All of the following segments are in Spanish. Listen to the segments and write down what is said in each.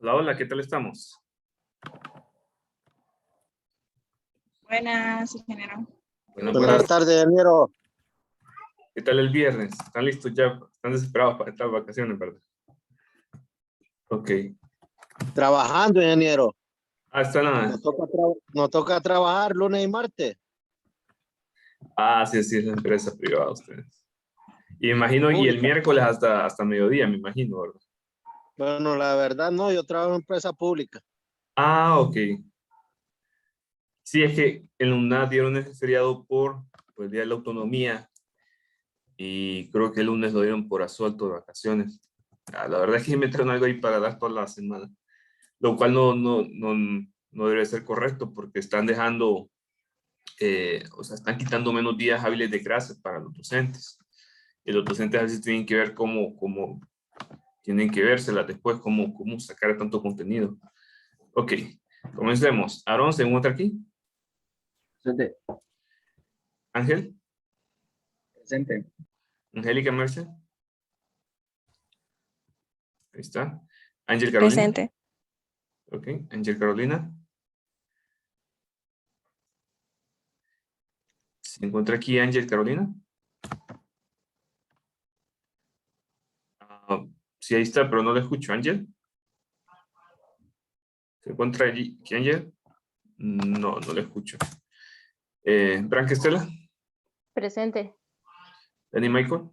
Hola, hola, ¿qué tal estamos? Buenas, ingeniero. Bueno, Buenas tardes, ingeniero. ¿Qué tal el viernes? ¿Están listos ya? ¿Están desesperados para estas vacaciones, verdad? Ok. Trabajando, ingeniero. Está nada. Nos toca trabajar lunes y martes. Sí, es la empresa privada ustedes. Y me imagino, y el Pública. miércoles hasta mediodía, me imagino, ¿verdad? Bueno, la verdad no, yo trabajo en empresa pública. Ok. Sí, es que en la UNAD dieron ese feriado por el Día de la Autonomía y creo que el lunes lo dieron por asuelto de vacaciones. La verdad es que metieron algo ahí para dar toda la semana, lo cual no debe ser correcto porque están dejando, o sea, están quitando menos días hábiles de clases para los docentes. Y los docentes a veces tienen que ver cómo tienen que vérselas después, cómo sacar tanto contenido. Ok, comencemos. Aaron, ¿se encuentra aquí? Presente. Ángel, Presente. Angélica Mercer. Ahí está. Ángel Carolina. Presente. Ok, Ángel Carolina. ¿Se encuentra aquí Ángel Carolina? Sí, ahí está, pero no le escucho. ¿Ángel? ¿Se encuentra allí aquí Ángel? No le escucho. Branca Estela. Presente. Dani Michael.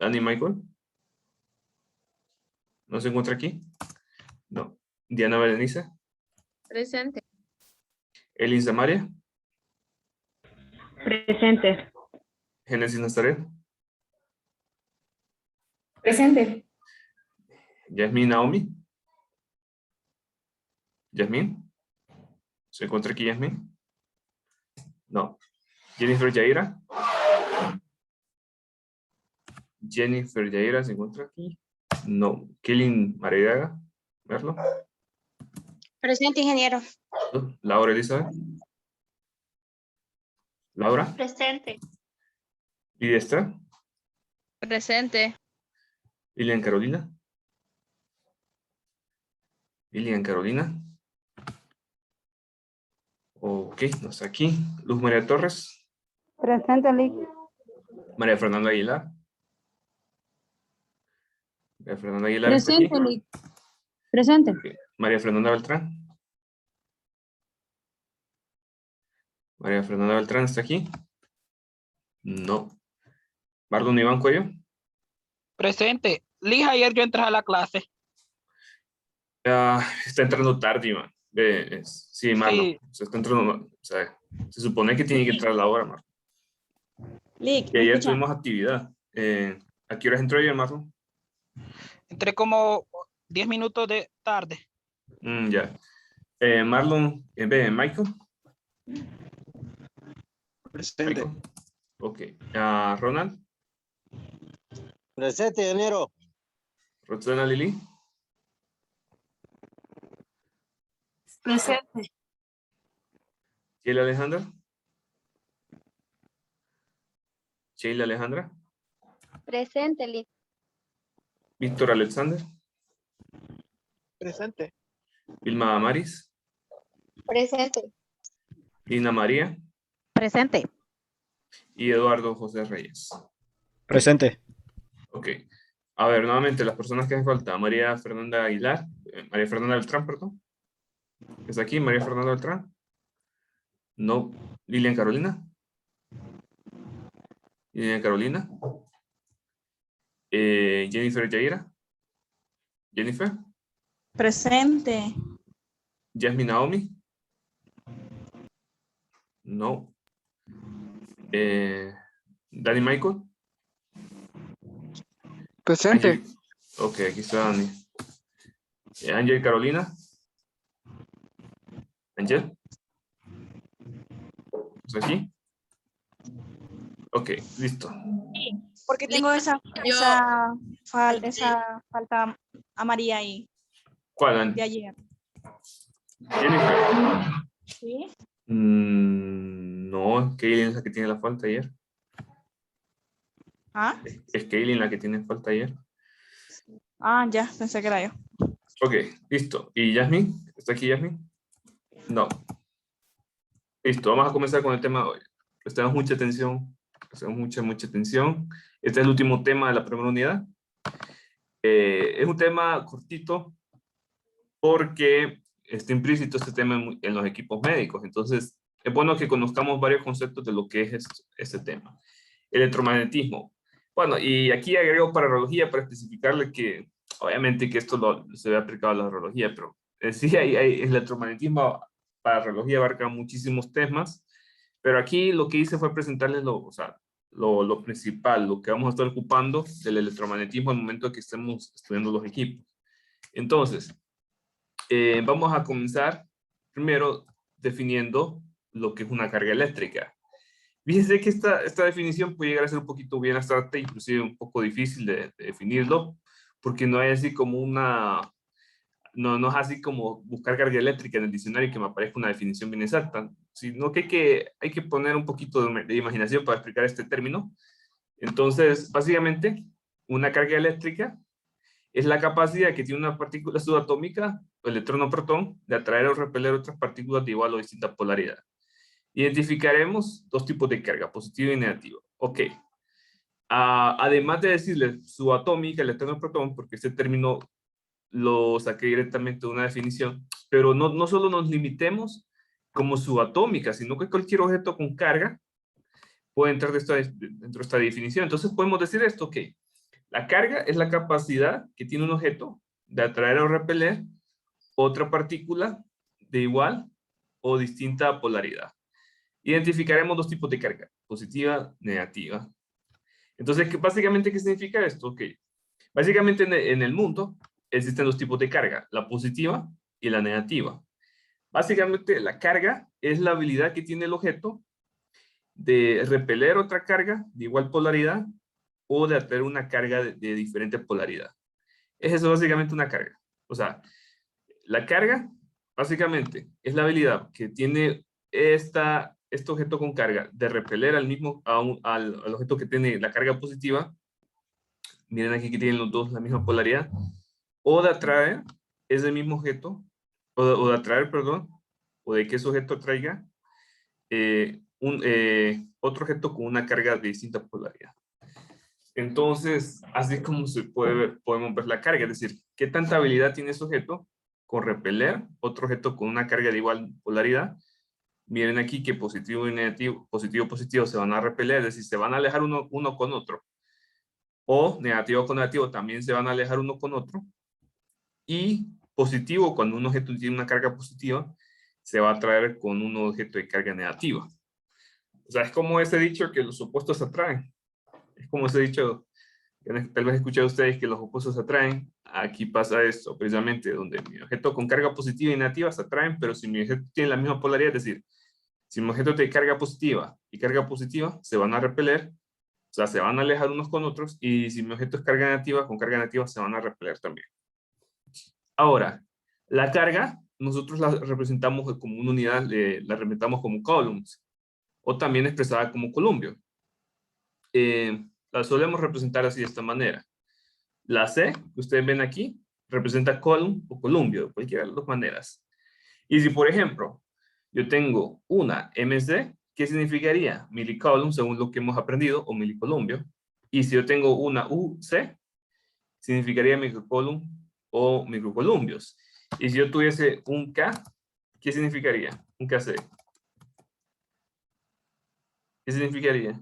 Dani Michael. ¿No se encuentra aquí? No. Diana Berenice. Presente. Elin Samaria. Presente. Génesis Nazaret. Presente. Yasmín Naomi. Yasmín. ¿Se encuentra aquí Yasmín? No. Jennifer Yaira. Jennifer Yaira se encuentra aquí. No. Killing Maridaga. Verlo. Presente, ingeniero. Laura Elizabeth. Laura. Presente. Lidia Esther. Presente. Lilian Carolina. Lilian Carolina. Ok, no está aquí. Luz María Torres. Presente, Lick. María Fernanda Aguilar. María Fernanda Aguilar está aquí. Presente, Lick. Presente. Ok. María Fernanda Beltrán. María Fernanda Beltrán está aquí. No. Marlon Iván Cuello. Presente. Lija, ayer yo entré a la clase. Está entrando tarde, Iván. Sí, Marlon. Sí. Se está entrando, o sea, se supone que tiene que entrar a la hora, Marlon. Lick, Y ¿me ayer escucha? tuvimos actividad. ¿A qué horas entró ayer, Marlon? Entré como 10 minutos de tarde. Ya. Marlon, Michael. Presente. Michael. Ok. Ronald. Presente, ingeniero. Roxana Lili. Presente. Sheila Alejandra. Sheila Alejandra. Presente, Lick. Víctor Alexander. Presente. Vilma Amaris. Presente. Lina María. Presente. Y Eduardo José Reyes. Presente. Ok. A ver, nuevamente, las personas que hacen falta. María Fernanda Aguilar. María Fernanda Beltrán, perdón. ¿Está aquí? María Fernanda Beltrán. No. Lilian Carolina. Lilian Carolina. Jennifer Yaira. Jennifer. Presente. Jasmine Naomi. No. Dani Michael. Presente. Ángel. Ok, aquí está Dani. Ángel Carolina. Ángel. ¿Está aquí? Ok, listo. ¿Por qué tengo esa falta a María ahí ¿Cuál, de Dani? ayer? Jennifer. ¿Sí? No, que es la que tiene la falta ayer. ¿Ah? Es Kaylin la que tiene falta ayer. Ah, ya, pensé que era yo. Ok, listo. ¿Y Yasmin? ¿Está aquí Yasmin? No. Listo, vamos a comenzar con el tema de hoy. Prestamos mucha atención. Prestamos mucha atención. Este es el último tema de la primera unidad. Es un tema cortito porque está implícito este tema en los equipos médicos. Entonces, es bueno que conozcamos varios conceptos de lo que es este tema. Electromagnetismo. Bueno, y aquí agrego para radiología para especificarle que, obviamente que esto se ve aplicado a la radiología, pero sí hay electromagnetismo para radiología abarca muchísimos temas, pero aquí lo que hice fue presentarles lo principal, lo que vamos a estar ocupando del electromagnetismo al momento que estemos estudiando los equipos. Entonces, vamos a comenzar primero definiendo lo que es una carga eléctrica. Fíjense que esta definición puede llegar a ser un poquito bien abstracta, inclusive un poco difícil de definirlo, porque no hay así como no es así como buscar carga eléctrica en el diccionario y que me aparezca una definición bien exacta, sino que hay que poner un poquito de imaginación para explicar este término. Entonces, básicamente, una carga eléctrica es la capacidad que tiene una partícula subatómica, electrón o protón, de atraer o repeler otras partículas de igual o distinta polaridad. Identificaremos dos tipos de carga, positiva y negativa. Ok. Además de decirle subatómica, electrón o protón, porque este término lo saqué directamente de una definición, pero no solo nos limitemos como subatómica, sino que cualquier objeto con carga puede entrar dentro de esta definición. Entonces podemos decir esto, que la carga es la capacidad que tiene un objeto de atraer o repeler otra partícula de igual o distinta polaridad. Identificaremos dos tipos de carga, positiva, negativa. Entonces, básicamente, ¿qué significa esto? Ok, básicamente en el mundo existen dos tipos de carga, la positiva y la negativa. Básicamente, la carga es la habilidad que tiene el objeto de repeler otra carga de igual polaridad o de atraer una carga de diferente polaridad. Es eso básicamente una carga. O sea, la carga básicamente es la habilidad que tiene este objeto con carga de repeler al objeto que tiene la carga positiva. Miren aquí que tienen los dos la misma polaridad. O de atraer ese mismo objeto, o de atraer, perdón, o de que ese objeto traiga otro objeto con una carga de distinta polaridad. Entonces, así es como podemos ver la carga, es decir, qué tanta habilidad tiene ese objeto con repeler otro objeto con una carga de igual polaridad. Miren aquí que positivo y negativo, positivo se van a repeler, es decir, se van a alejar uno con otro. O negativo con negativo también se van a alejar uno con otro. Y positivo, cuando un objeto tiene una carga positiva, se va a atraer con un objeto de carga negativa. O sea, es como ese dicho que los opuestos se atraen. Es como ese dicho que tal vez escuchado ustedes que los opuestos se atraen. Aquí pasa esto, precisamente, donde mi objeto con carga positiva y negativa se atraen, pero si mi objeto tiene la misma polaridad, es decir, si mi objeto tiene carga positiva y carga positiva, se van a repeler, o sea, se van a alejar unos con otros, y si mi objeto es carga negativa, con carga negativa se van a repeler también. Ahora, la carga, nosotros la representamos como una unidad, la representamos como coulombs, o también expresada como columbio. La solemos representar así de esta manera. La C, que ustedes ven aquí, representa coulomb o columbio, de cualquiera de las dos maneras. Y si, por ejemplo, yo tengo una MC, ¿qué significaría? Milicoulomb, según lo que hemos aprendido, o milicolumbio. Y si yo tengo una UC, significaría microcoulomb o microcolumbios. Y si yo tuviese un K, ¿qué significaría? Un KC. ¿Qué significaría?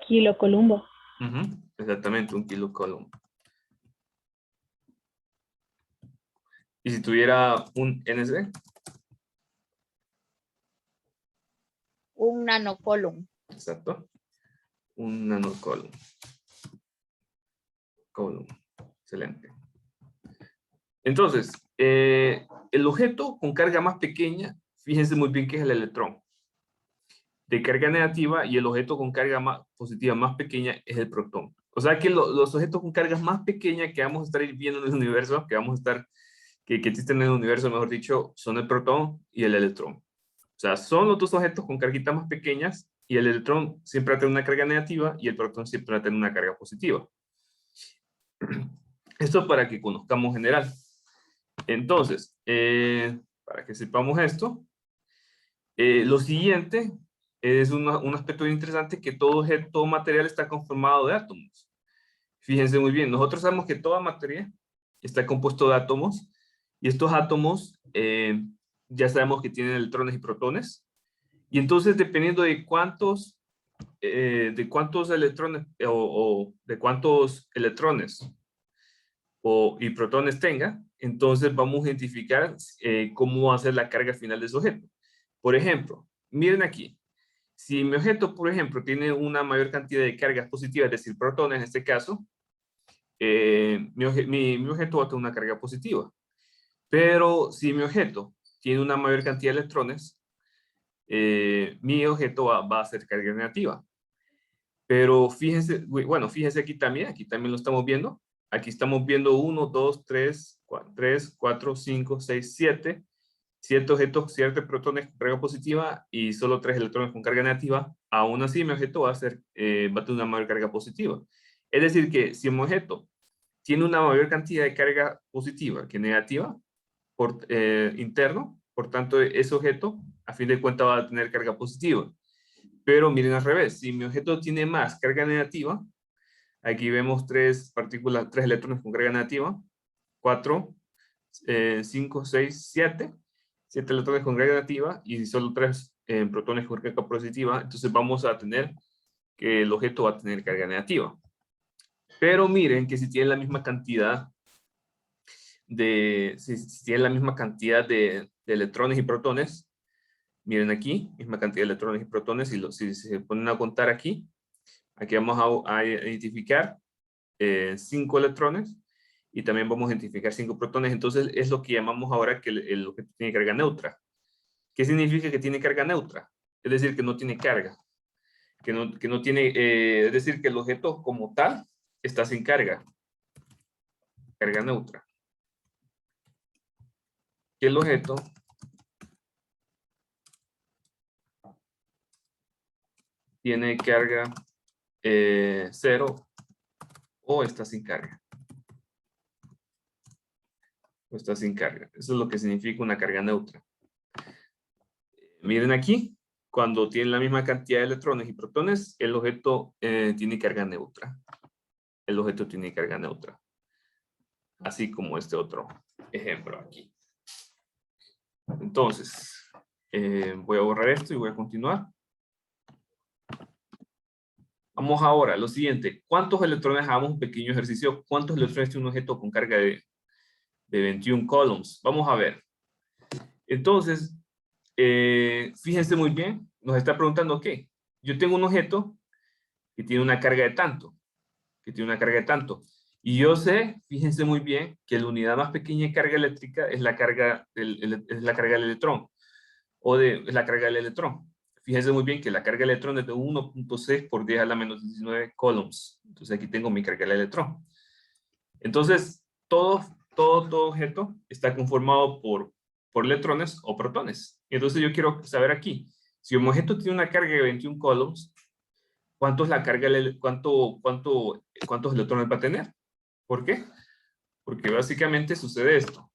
Kilocolumbo. Exactamente, un kilocoulomb. Y si tuviera un NC, Un nanocolumn. exacto, un nanocoulomb. Coulomb. Excelente. Entonces, el objeto con carga más pequeña, fíjense muy bien que es el electrón de carga negativa, y el objeto con carga más positiva más pequeña es el protón. O sea que los objetos con cargas más pequeñas que vamos a estar viendo en el universo, que existen en el universo, mejor dicho, son el protón y el electrón. O sea, son los dos objetos con carguitas más pequeñas y el electrón siempre va a tener una carga negativa y el protón siempre va a tener una carga positiva. Esto para que conozcamos general. Entonces, para que sepamos esto, lo siguiente es un aspecto interesante, que todo material está conformado de átomos. Fíjense muy bien, nosotros sabemos que toda materia está compuesto de átomos, y estos átomos ya sabemos que tienen electrones y protones, y entonces dependiendo de cuántos electrones o de cuántos electrones y protones tenga, entonces vamos a identificar cómo va a ser la carga final de ese objeto. Por ejemplo, miren aquí, si mi objeto, por ejemplo, tiene una mayor cantidad de cargas positivas, es decir, protones en este caso, mi objeto va a tener una carga positiva. Pero si mi objeto tiene una mayor cantidad de electrones, mi objeto va a ser carga negativa. Pero fíjense, bueno, fíjense aquí también lo estamos viendo. Aquí estamos viendo 1, 2, 3, 4, 5, 6, 7. 7 objetos, 7 protones con carga positiva y solo 3 electrones con carga negativa. Aún así, mi objeto va a tener una mayor carga positiva. Es decir, que si mi objeto tiene una mayor cantidad de carga positiva que negativa interno, por tanto, ese objeto, a fin de cuentas, va a tener carga positiva. Pero miren al revés, si mi objeto tiene más carga negativa, aquí vemos 3 electrones con carga negativa, 4, 5, 6, 7 electrones con carga negativa y solo 3 protones con carga positiva, entonces vamos a tener que el objeto va a tener carga negativa. Pero miren que si tiene la misma cantidad de electrones y protones, miren aquí, misma cantidad de electrones y protones, si se ponen a contar aquí vamos a identificar 5 electrones y también vamos a identificar 5 protones. Entonces es lo que llamamos ahora que el objeto tiene carga neutra. ¿Qué significa que tiene carga neutra? Es decir, que no tiene carga. Que no tiene, es decir, que el objeto como tal está sin carga. Carga neutra. Que el objeto tiene carga 0 o está sin carga. O está sin carga. Eso es lo que significa una carga neutra. Miren aquí, cuando tiene la misma cantidad de electrones y protones, el objeto tiene carga neutra. El objeto tiene carga neutra. Así como este otro ejemplo aquí. Entonces, voy a borrar esto y voy a continuar. Vamos ahora a lo siguiente. ¿Cuántos electrones? Hagamos un pequeño ejercicio. ¿Cuántos electrones tiene un objeto con carga de 21 coulombs? Vamos a ver. Entonces, fíjense muy bien. Nos está preguntando qué. Yo tengo un objeto que tiene una carga de tanto. Y yo sé, fíjense muy bien, que la unidad más pequeña de carga eléctrica es la carga del electrón. Es la carga del electrón. Fíjense muy bien que la carga del electrón es de 1.6 por 10 a la menos 19 coulombs. Entonces aquí tengo mi carga del electrón. Entonces, todo objeto está conformado por electrones o protones. Entonces yo quiero saber aquí, si un objeto tiene una carga de 21 coulombs, ¿cuántos electrones va a tener? ¿Por qué? Porque básicamente sucede esto.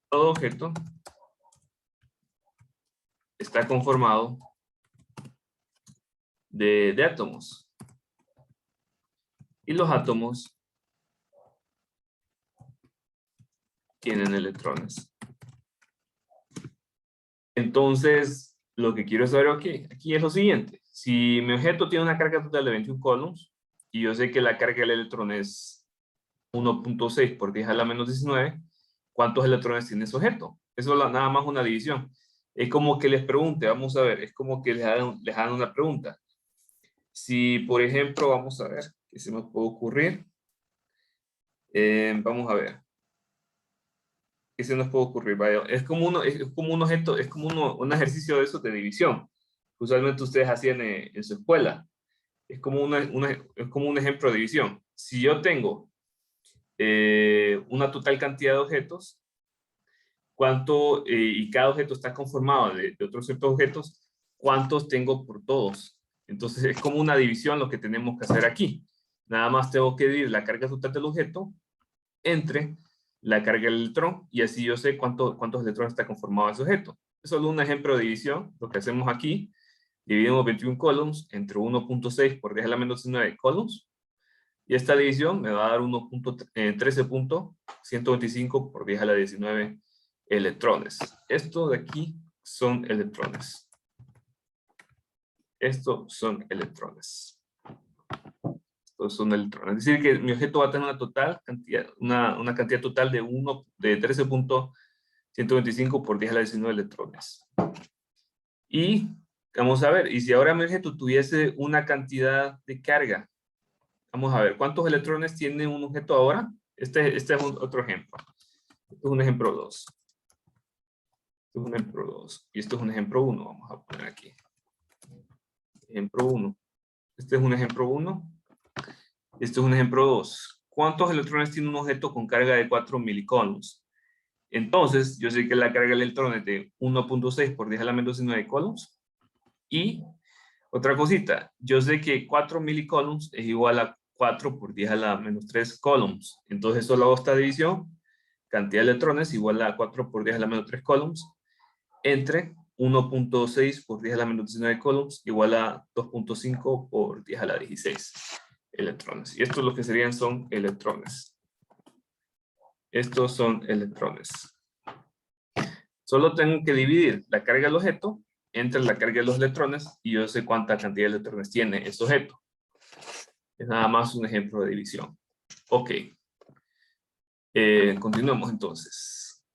Todo objeto está conformado de átomos. Y los átomos tienen electrones. Entonces, lo que quiero saber aquí es lo siguiente. Si mi objeto tiene una carga total de 21 coulombs, y yo sé que la carga del electrón es 1.6 por 10 a la menos 19, ¿cuántos electrones tiene ese objeto? Eso es nada más una división. Es como que les pregunte, vamos a ver, es como que les hagan una pregunta. Si, por ejemplo, vamos a ver, ¿qué se me puede ocurrir? Vamos a ver. ¿Qué se nos puede ocurrir? Vaya, es como un objeto, es como un ejercicio de eso de división. Usualmente ustedes hacían en su escuela. Es como un ejemplo de división. Si yo tengo una total cantidad de objetos, cuánto, y cada objeto está conformado de otros ciertos objetos, cuántos tengo por todos. Entonces es como una división lo que tenemos que hacer aquí. Nada más tengo que dividir la carga total del objeto entre la carga del electrón, y así yo sé cuántos electrones está conformado ese objeto. Es solo un ejemplo de división. Lo que hacemos aquí, dividimos 21 columns entre 1.6 por 10 a la menos 9 columns, y esta división me va a dar 13.125 por 10 a la 19 electrones. Esto de aquí son electrones. Estos son electrones. Estos son electrones. Es decir, que mi objeto va a tener una cantidad total de 13.125 por 10 a la 19 electrones. Y vamos a ver, y si ahora mi objeto tuviese una cantidad de carga, vamos a ver, ¿cuántos electrones tiene un objeto ahora? Este es otro ejemplo. Este es un ejemplo 2. Este es un ejemplo 2. Y esto es un ejemplo 1. Vamos a poner aquí. Ejemplo 1. Este es un ejemplo 1. Este es un ejemplo 2. ¿Cuántos electrones tiene un objeto con carga de 4 milicoulombs? Entonces, yo sé que la carga de electrones es de 1.6 por 10 a la menos 19 coulombs. Y otra cosita, yo sé que 4 milicoulombs es igual a 4 por 10 a la menos 3 coulombs. Entonces, solo hago esta división. Cantidad de electrones igual a 4 por 10 a la menos 3 coulombs entre 1.6 por 10 a la menos 19 coulombs igual a 2.5 por 10 a la 16 electrones. Y estos lo que serían son electrones. Estos son electrones. Solo tengo que dividir la carga del objeto entre la carga de los electrones y yo sé cuánta cantidad de electrones tiene este objeto. Es nada más un ejemplo de división. Ok. Continuemos entonces.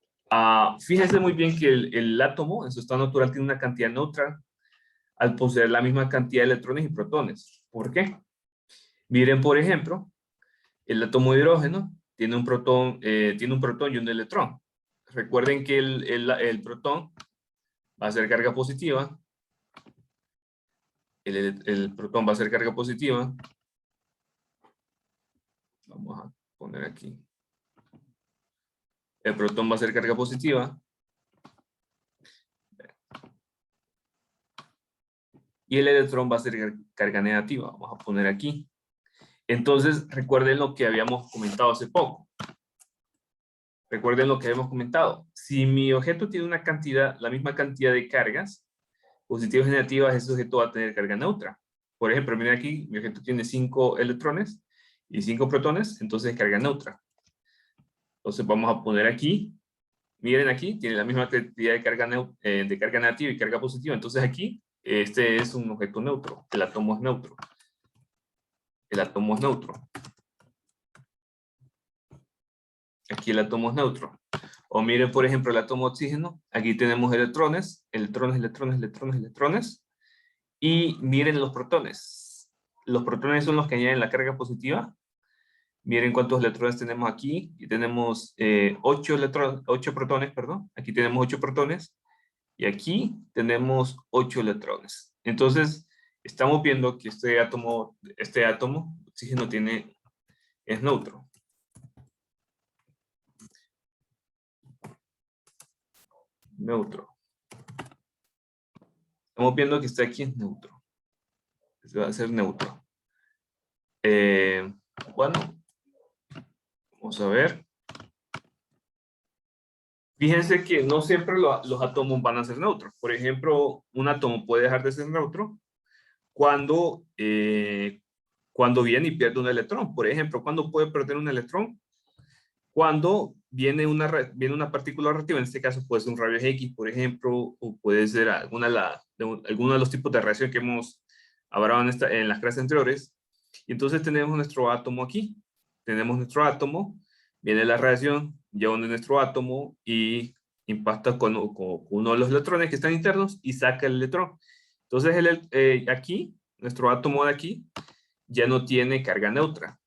Fíjense muy bien que el átomo en su estado natural tiene una cantidad neutral al poseer la misma cantidad de electrones y protones. ¿Por qué? Miren, por ejemplo, el átomo de hidrógeno tiene un protón y un electrón. Recuerden que el protón va a ser carga positiva. El protón va a ser carga positiva. Vamos a poner aquí. El protón va a ser carga positiva. Y el electrón va a ser carga negativa. Vamos a poner aquí. Entonces, recuerden lo que habíamos comentado hace poco. Recuerden lo que habíamos comentado. Si mi objeto tiene una cantidad, la misma cantidad de cargas, positivas y negativas, ese objeto va a tener carga neutra. Por ejemplo, miren aquí, mi objeto tiene 5 electrones y 5 protones, entonces es carga neutra. Entonces vamos a poner aquí, miren aquí, tiene la misma cantidad de carga negativa y carga positiva. Entonces aquí, este es un objeto neutro. El átomo es neutro. El átomo es neutro. Aquí el átomo es neutro. O miren, por ejemplo, el átomo de oxígeno. Aquí tenemos electrones, electrones, electrones, electrones, electrones. Y miren los protones. Los protones son los que añaden la carga positiva. Miren cuántos electrones tenemos aquí. Y tenemos 8 protones, perdón. Aquí tenemos 8 protones. Y aquí tenemos 8 electrones. Entonces, estamos viendo que este átomo, oxígeno, es neutro. Neutro. Estamos viendo que este aquí es neutro. Este va a ser neutro. Bueno, vamos a ver. Fíjense que no siempre los átomos van a ser neutros. Por ejemplo, un átomo puede dejar de ser neutro cuando viene y pierde un electrón. Por ejemplo, ¿cuándo puede perder un electrón? Cuando viene una partícula reactiva, en este caso puede ser un rayos X, por ejemplo, o puede ser alguno de los tipos de reacción que hemos hablado en las clases anteriores. Y entonces tenemos nuestro átomo aquí. Tenemos nuestro átomo, viene la radiación, lleva nuestro átomo y impacta con uno de los electrones que están internos y saca el electrón. Entonces aquí, nuestro átomo de aquí, ya no tiene carga neutra.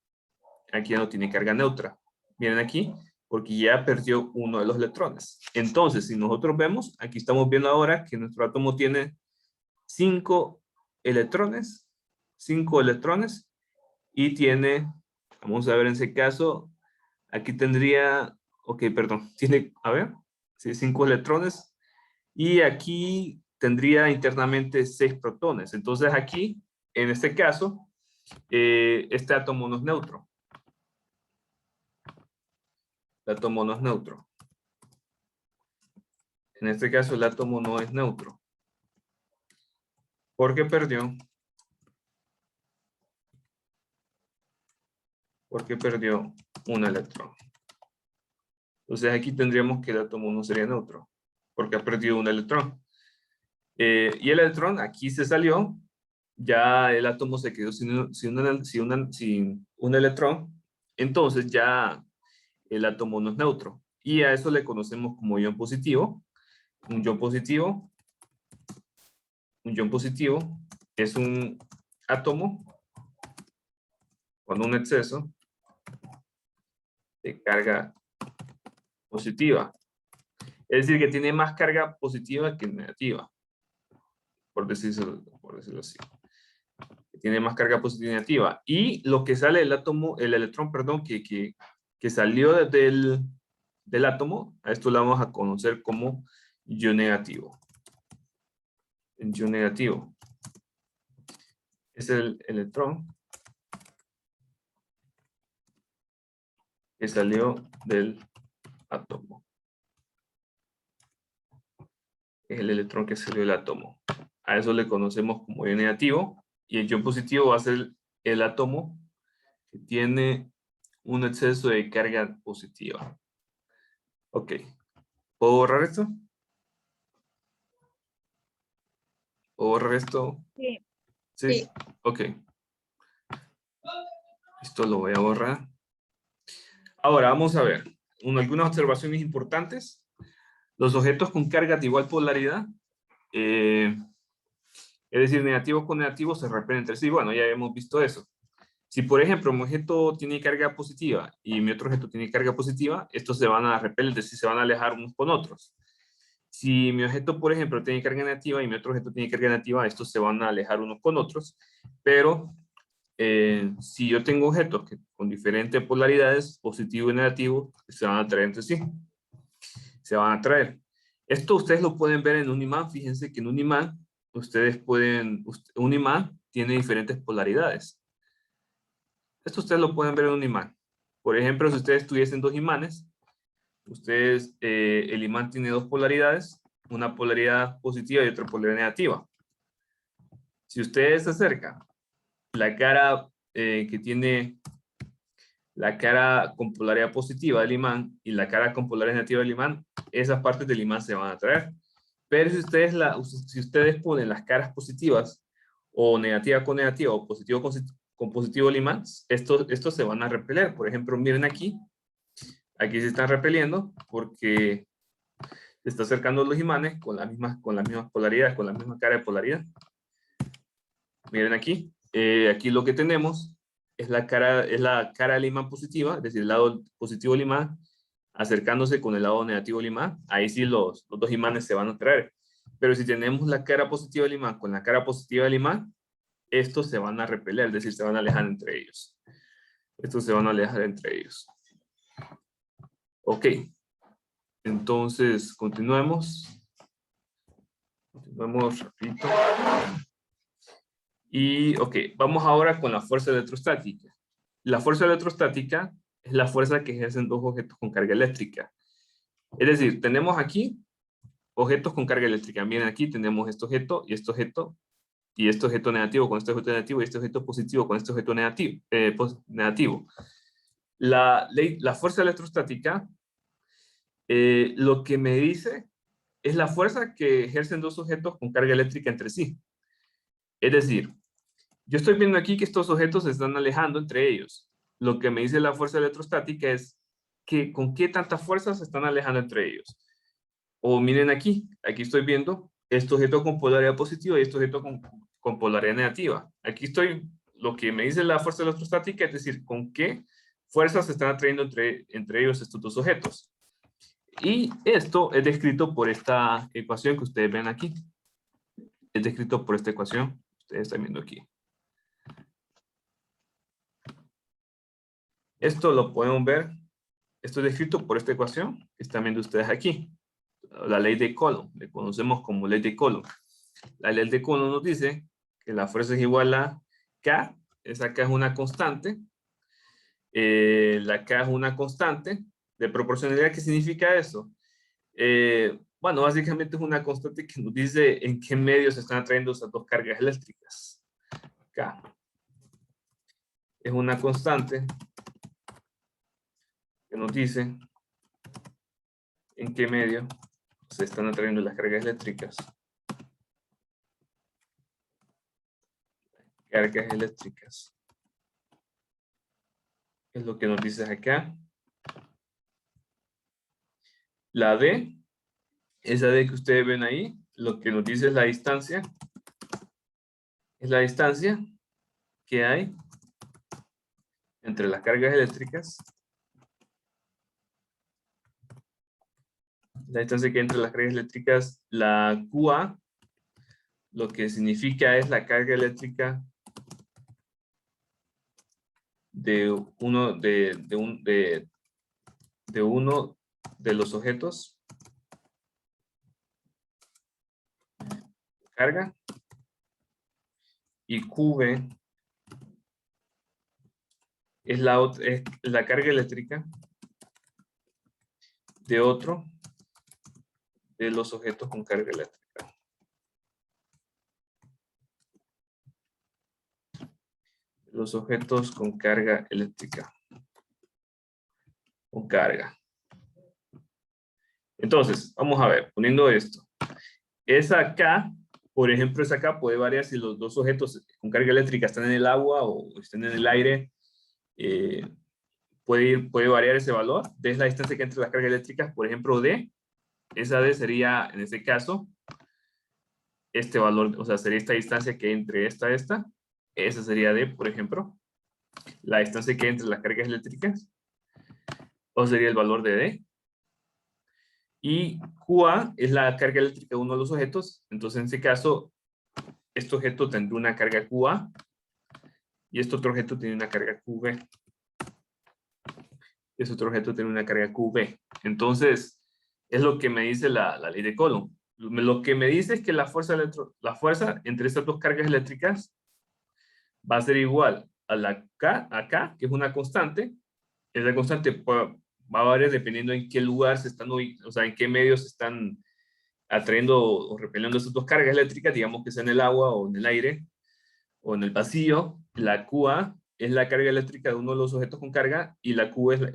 Aquí ya no tiene carga neutra. Miren aquí, porque ya perdió uno de los electrones. Entonces, si nosotros vemos, aquí estamos viendo ahora que nuestro átomo tiene 5 electrones, y tiene, vamos a ver en ese caso, aquí tendría, ok, perdón, tiene, a ver, ¿sí? 5 electrones. Y aquí tendría internamente 6 protones. Entonces aquí, en este caso, este átomo no es neutro. El átomo no es neutro. En este caso, el átomo no es neutro. Porque perdió. Porque perdió un electrón. Entonces aquí tendríamos que el átomo no sería neutro. Porque ha perdido un electrón. Y el electrón aquí se salió. Ya el átomo se quedó sin un electrón. Entonces ya el átomo no es neutro. Y a eso le conocemos como ion positivo. Un ion positivo es un átomo con un exceso de carga positiva. Es decir, que tiene más carga positiva que negativa, por decirlo así. Tiene más carga positiva y negativa. Y lo que sale del átomo, el electrón, perdón, que salió del átomo, a esto lo vamos a conocer como ion negativo. El ion negativo es el electrón que salió del átomo. Es el electrón que salió del átomo. A eso le conocemos como ion negativo. Y el ion positivo va a ser el átomo que tiene un exceso de carga positiva. Ok. ¿Puedo borrar esto? ¿Puedo borrar esto? Sí. Sí. Sí. Ok. Esto lo voy a borrar. Ahora vamos a ver algunas observaciones importantes. Los objetos con cargas de igual polaridad, es decir, negativos con negativos, se repelen entre sí. Bueno, ya hemos visto eso. Si, por ejemplo, un objeto tiene carga positiva y mi otro objeto tiene carga positiva, estos se van a repeler, es decir, se van a alejar unos con otros. Si mi objeto, por ejemplo, tiene carga negativa y mi otro objeto tiene carga negativa, estos se van a alejar unos con otros. Pero si yo tengo objetos con diferentes polaridades, positivo y negativo, se van a atraer entre sí. Se van a atraer. Esto ustedes lo pueden ver en un imán. Fíjense que en un imán, un imán tiene diferentes polaridades. Esto ustedes lo pueden ver en un imán. Por ejemplo, si ustedes tuviesen dos imanes, el imán tiene dos polaridades, una polaridad positiva y otra polaridad negativa. Si ustedes acercan la cara que tiene la cara con polaridad positiva del imán y la cara con polaridad negativa del imán, esas partes del imán se van a atraer. Pero si ustedes ponen las caras positivas o negativa con negativa o positivo con positivo del imán, estos se van a repeler. Por ejemplo, miren aquí se están repeliendo porque se está acercando los imanes con las mismas polaridades, con la misma cara de polaridad. Miren aquí, aquí lo que tenemos es la cara del imán positiva, es decir, el lado positivo del imán acercándose con el lado negativo del imán. Ahí sí los dos imanes se van a atraer. Pero si tenemos la cara positiva del imán con la cara positiva del imán, estos se van a repeler, es decir, se van a alejar entre ellos. Estos se van a alejar entre ellos. Ok. Entonces, continuemos. Continuemos rapidito. Y, ok, vamos ahora con la fuerza electrostática. La fuerza electrostática es la fuerza que ejercen dos objetos con carga eléctrica. Es decir, tenemos aquí objetos con carga eléctrica. Miren, aquí tenemos este objeto y este objeto negativo con este objeto negativo y este objeto positivo con este objeto negativo. La fuerza electrostática lo que me dice es la fuerza que ejercen dos objetos con carga eléctrica entre sí. Es decir, yo estoy viendo aquí que estos objetos se están alejando entre ellos. Lo que me dice la fuerza electrostática es que con qué tantas fuerzas se están alejando entre ellos. O miren aquí estoy viendo este objeto con polaridad positiva y este objeto con polaridad negativa. Aquí estoy, lo que me dice la fuerza electrostática, es decir, con qué fuerzas se están atrayendo entre ellos estos dos objetos. Y esto es descrito por esta ecuación que ustedes ven aquí. Es descrito por esta ecuación que ustedes están viendo aquí. Esto lo podemos ver. Esto es descrito por esta ecuación que están viendo ustedes aquí. la ley de Coulomb, le conocemos como ley de Coulomb. La ley de Coulomb nos dice que la fuerza es igual a K, esa K es una constante, la K es una constante de proporcionalidad. ¿Qué significa eso? Bueno, básicamente es una constante que nos dice en qué medios se están atrayendo esas dos cargas eléctricas. K es una constante que nos dice en qué medio se están atrayendo las cargas eléctricas. Cargas eléctricas. Es lo que nos dice acá. La D, esa D que ustedes ven ahí, lo que nos dice es la distancia. Es la distancia que hay entre las cargas eléctricas. La distancia que hay entre las cargas eléctricas, la QA, lo que significa es la carga eléctrica de uno de los objetos. Carga. Y QB es la carga eléctrica de otro de los objetos con carga eléctrica. Los objetos con carga eléctrica. Con carga. Entonces, vamos a ver, poniendo esto. Esa K, por ejemplo, esa K puede variar si los dos objetos con carga eléctrica están en el agua o están en el aire. Puede variar ese valor. D es la distancia que hay entre las cargas eléctricas. Por ejemplo, D, esa D sería, en este caso, este valor, o sea, sería esta distancia que hay entre esta. Esa sería D, por ejemplo. La distancia que hay entre las cargas eléctricas. O sería el valor de D. Y QA es la carga eléctrica de uno de los objetos. Entonces, en este caso, este objeto tendría una carga QA. Y este otro objeto tiene una carga QB. Este otro objeto tiene una carga QB. Entonces, es lo que me dice la ley de Coulomb. Lo que me dice es que la fuerza entre estas dos cargas eléctricas va a ser igual a la K, acá, que es una constante. Esa constante va a variar dependiendo en qué lugar se están, o sea, en qué medios se están atrayendo o repeliendo esas dos cargas eléctricas, digamos que sea en el agua o en el aire o en el vacío. La QA es la carga eléctrica de uno de los objetos con carga y la Q es la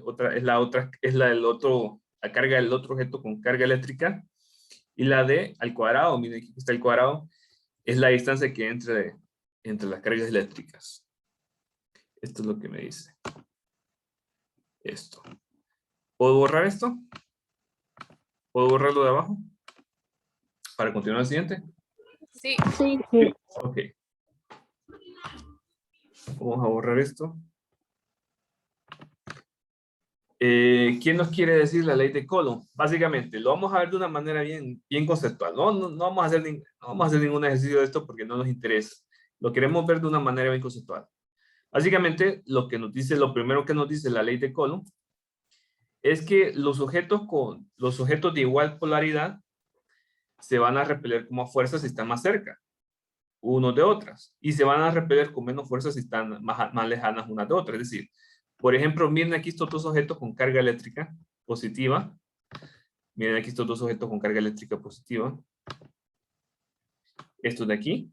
carga del otro objeto con carga eléctrica. Y la D al cuadrado, miren aquí está el cuadrado, es la distancia que hay entre las cargas eléctricas. Esto es lo que me dice. Esto. ¿Puedo borrar esto? ¿Puedo borrarlo de abajo? Para continuar al siguiente. Sí. Sí. Ok. Vamos a borrar esto. ¿Quién nos quiere decir la ley de Coulomb? Básicamente, lo vamos a ver de una manera bien conceptual. No vamos a hacer ningún ejercicio de esto porque no nos interesa. Lo queremos ver de una manera bien conceptual. Básicamente, lo primero que nos dice la ley de Coulomb es que los objetos de igual polaridad se van a repeler como fuerzas si están más cerca unos de otras, y se van a repeler con menos fuerza si están más lejanas unas de otras. Es decir, por ejemplo, miren aquí estos dos objetos con carga eléctrica positiva. Miren aquí estos dos objetos con carga eléctrica positiva. Estos de aquí,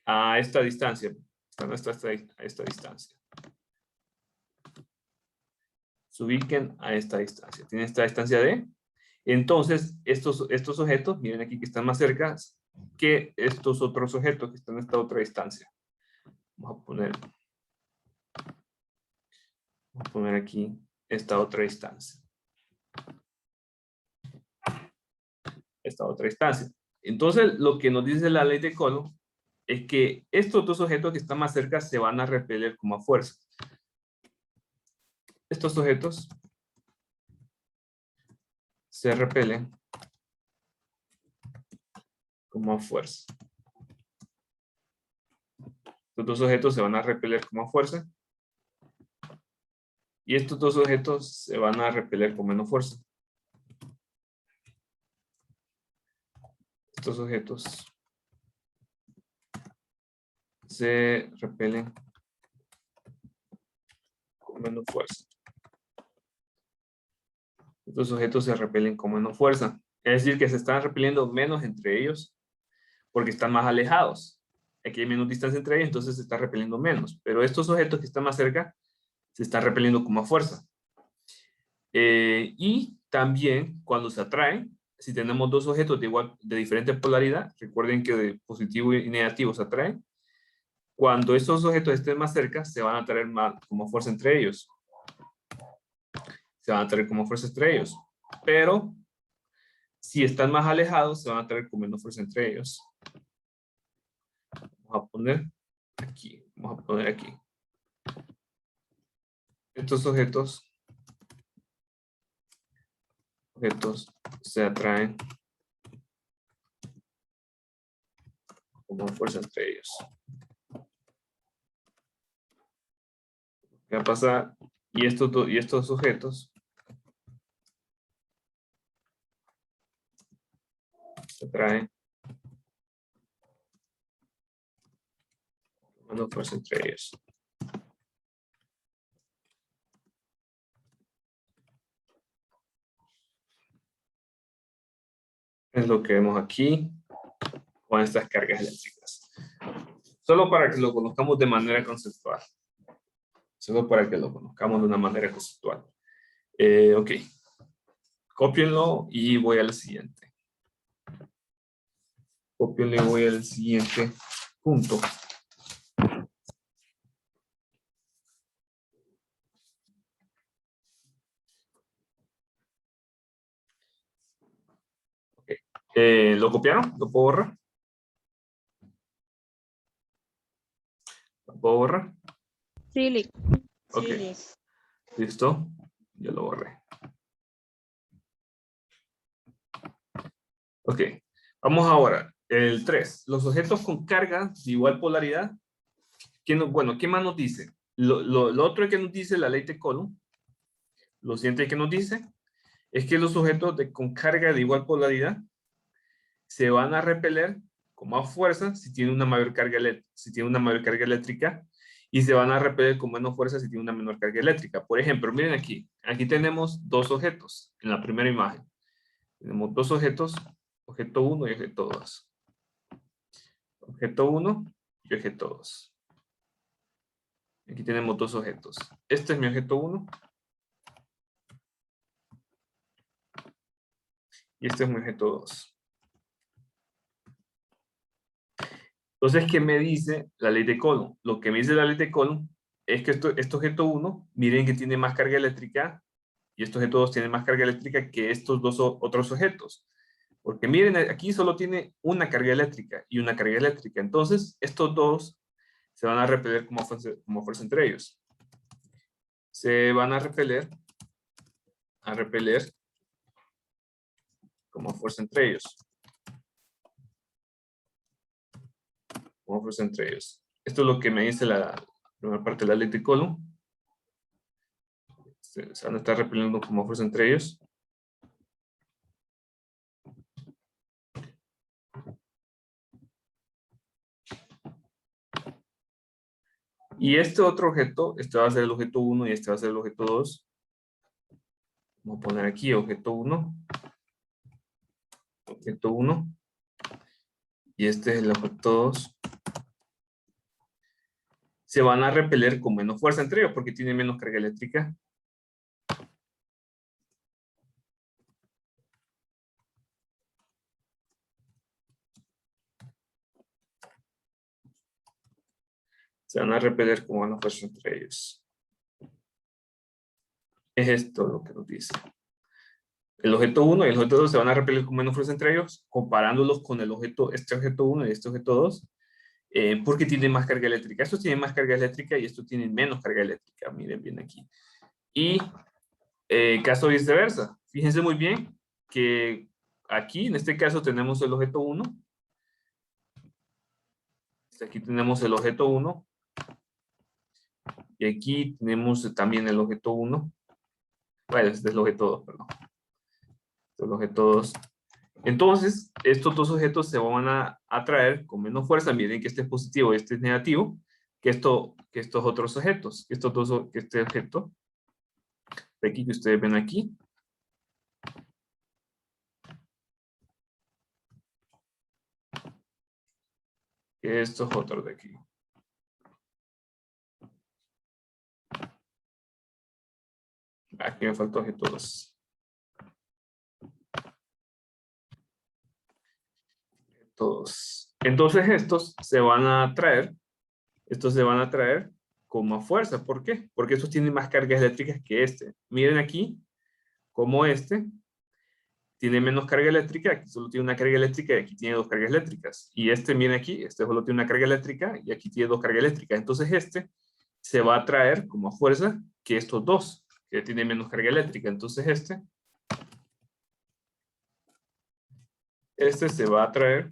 a esta distancia. Están a esta distancia. Se ubiquen a esta distancia. Tienen esta distancia D. Entonces, estos objetos, miren aquí que están más cerca que estos otros objetos que están a esta otra distancia. Vamos a poner aquí esta otra distancia. Esta otra distancia. Entonces, lo que nos dice la ley de Coulomb es que estos dos objetos que están más cerca se van a repeler como a fuerza. Estos objetos se repelen como a fuerza. Estos dos objetos se van a repeler como a fuerza. Y estos dos objetos se van a repeler con menos fuerza. estos objetos se repelen con menos fuerza. Estos objetos se repelen con menos fuerza. Es decir, que se están repeliendo menos entre ellos porque están más alejados. Aquí hay menos distancia entre ellos, entonces se está repeliendo menos. Pero estos objetos que están más cerca se están repeliendo con más fuerza. Y también cuando se atraen, si tenemos dos objetos de diferente polaridad, recuerden que de positivo y negativo se atraen. Cuando estos objetos estén más cerca, se van a atraer con más fuerza entre ellos. Se van a atraer con más fuerza entre ellos. Pero si están más alejados, se van a atraer con menos fuerza entre ellos. Vamos a poner aquí. Vamos a poner aquí. Estos objetos se atraen con más fuerza entre ellos. ¿Qué va a pasar? Y estos sujetos se atraen con menos fuerza entre ellos. Es lo que vemos aquí con estas cargas eléctricas. Solo para que lo conozcamos de manera conceptual. Solo para que lo conozcamos de una manera conceptual. Ok. Cópienlo y voy al siguiente. Cópienlo y voy al siguiente punto. Okay. ¿Lo copiaron? ¿Lo puedo borrar? ¿Lo puedo borrar? Sí, Lick. Ok. ¿Listo? Ya lo borré. Ok. Vamos ahora. El 3. Los objetos con carga de igual polaridad. Bueno, ¿qué más nos dice? Lo otro que nos dice la ley de Coulomb. Lo siguiente que nos dice es que los objetos con carga de igual polaridad se van a repeler con más fuerza si tiene una mayor carga eléctrica, y se van a repeler con menos fuerza si tiene una menor carga eléctrica. Por ejemplo, miren aquí. Aquí tenemos dos objetos en la primera imagen. Tenemos dos objetos, objeto 1 y objeto 2. Objeto 1 y objeto 2. Aquí tenemos dos objetos. Este es mi objeto 1. Y este es mi objeto 2. Entonces, ¿qué me dice la ley de Coulomb? Lo que me dice la ley de Coulomb es que este objeto 1, miren que tiene más carga eléctrica, y este objeto 2 tiene más carga eléctrica que estos dos otros objetos. Porque miren, aquí solo tiene una carga eléctrica y una carga eléctrica. Entonces, estos dos se van a repeler como fuerza entre ellos. Se van a repeler como fuerza entre ellos. Como fuerza entre ellos. Esto es lo que me dice la primera parte de la ley de Coulomb. Se van a estar repeliendo como fuerza entre ellos. Y este otro objeto, este va a ser el objeto 1 y este va a ser el objeto 2. Vamos a poner aquí objeto 1. Objeto 1. Y este es el objeto 2. Se van a repeler con menos fuerza entre ellos porque tienen menos carga eléctrica. Se van a repeler con menos fuerza entre ellos. Es esto lo que nos dice. El objeto 1 y el objeto 2 se van a repeler con menos fuerza entre ellos, comparándolos con este objeto 1 y este objeto 2, porque tienen más carga eléctrica. Estos tienen más carga eléctrica y estos tienen menos carga eléctrica. Miren bien aquí. Y caso viceversa. Fíjense muy bien que aquí, en este caso, tenemos el objeto 1. Aquí tenemos el objeto 1. Y aquí tenemos también el objeto 1. Bueno, este es el objeto 2, perdón. Este es el objeto 2. Entonces, estos dos objetos se van a atraer con menos fuerza. Miren que este es positivo y este es negativo, que estos otros objetos, que este objeto de aquí que ustedes ven aquí. Que estos otros de aquí. Aquí me faltó objeto 2. Entonces estos se van a atraer. Estos se van a atraer con más fuerza. ¿Por qué? Porque estos tienen más cargas eléctricas que este. Miren aquí, como este tiene menos carga eléctrica, aquí solo tiene una carga eléctrica y aquí tiene dos cargas eléctricas. Y este, miren aquí, este solo tiene una carga eléctrica y aquí tiene dos cargas eléctricas. Entonces este se va a atraer con más fuerza que estos dos, que tienen menos carga eléctrica. Entonces este se va a atraer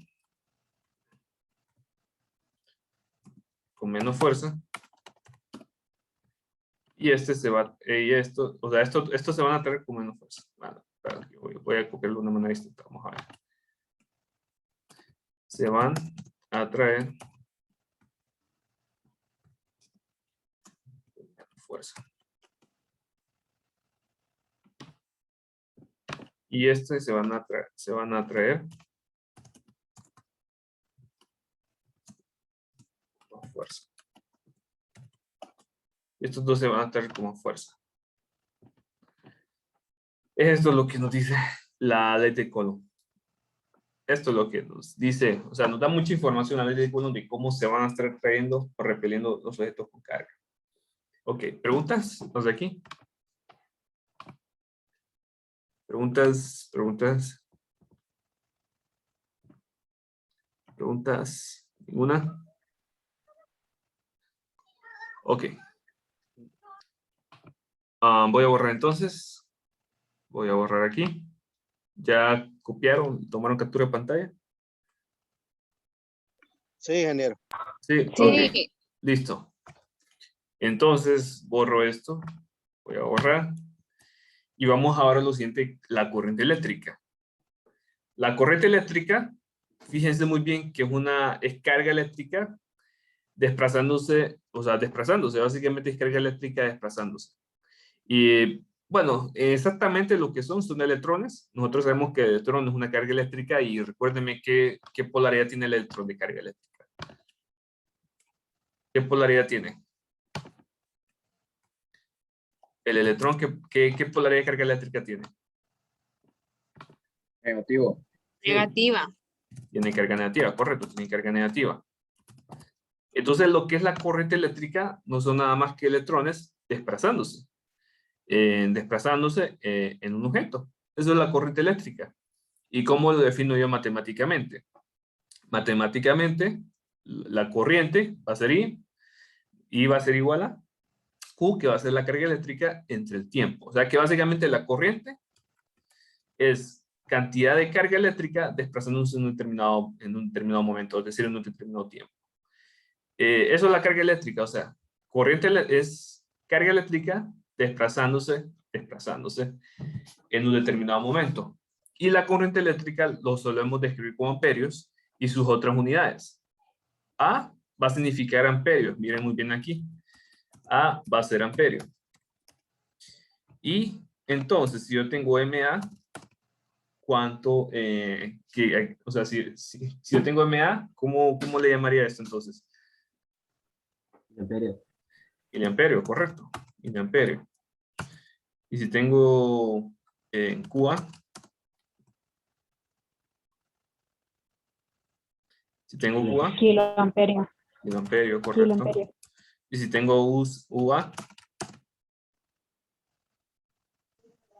con menos fuerza. Y este se va, y esto, o sea, estos se van a atraer con menos fuerza. Bueno, voy a copiarlo de una manera distinta. Vamos a ver. Se van a atraer con menos fuerza. Y este se van a atraer con fuerza. Y estos dos se van a atraer con más fuerza. Esto es lo que nos dice la ley de Coulomb. Esto es lo que nos dice, o sea, nos da mucha información la ley de Coulomb de cómo se van a estar trayendo o repeliendo los objetos con carga. Ok, ¿preguntas? ¿Los de aquí? ¿Preguntas? ¿Ninguna? Ok. Voy a borrar entonces. Voy a borrar aquí. ¿Ya copiaron, tomaron captura de pantalla? Sí, ingeniero. Sí, Sí. ok. Listo. Entonces, borro esto. Voy a borrar. Y vamos ahora a lo siguiente, la corriente eléctrica. La corriente eléctrica, fíjense muy bien que es carga eléctrica desplazándose, básicamente es carga eléctrica desplazándose. Y bueno, exactamente lo que son electrones. Nosotros sabemos que el electrón es una carga eléctrica y recuérdenme qué polaridad tiene el electrón de carga eléctrica. ¿Qué polaridad tiene? El electrón, ¿qué polaridad de carga eléctrica tiene? Negativo. Sí, Negativa. tiene carga negativa, correcto, tiene carga negativa. Entonces, lo que es la corriente eléctrica no son nada más que electrones desplazándose. En un objeto. Eso es la corriente eléctrica. ¿Y cómo lo defino yo matemáticamente? Matemáticamente, la corriente va a ser I va a ser igual a Q, que va a ser la carga eléctrica entre el tiempo. O sea que básicamente la corriente es cantidad de carga eléctrica desplazándose en un determinado momento, es decir, en un determinado tiempo. Eso es la carga eléctrica, o sea, corriente es carga eléctrica desplazándose en un determinado momento. Y la corriente eléctrica lo solemos describir como amperios y sus otras unidades. A va a significar amperios, miren muy bien aquí. A va a ser amperio. Y entonces, si yo tengo MA, ¿cuánto? O sea, si yo tengo MA, ¿cómo le llamaría esto entonces? Amperio. Miliamperio, correcto. Miliamperio. Y si tengo QA, si tengo QA, Kiloamperio. miliamperio, correcto. Kiloamperio. Y si tengo UA,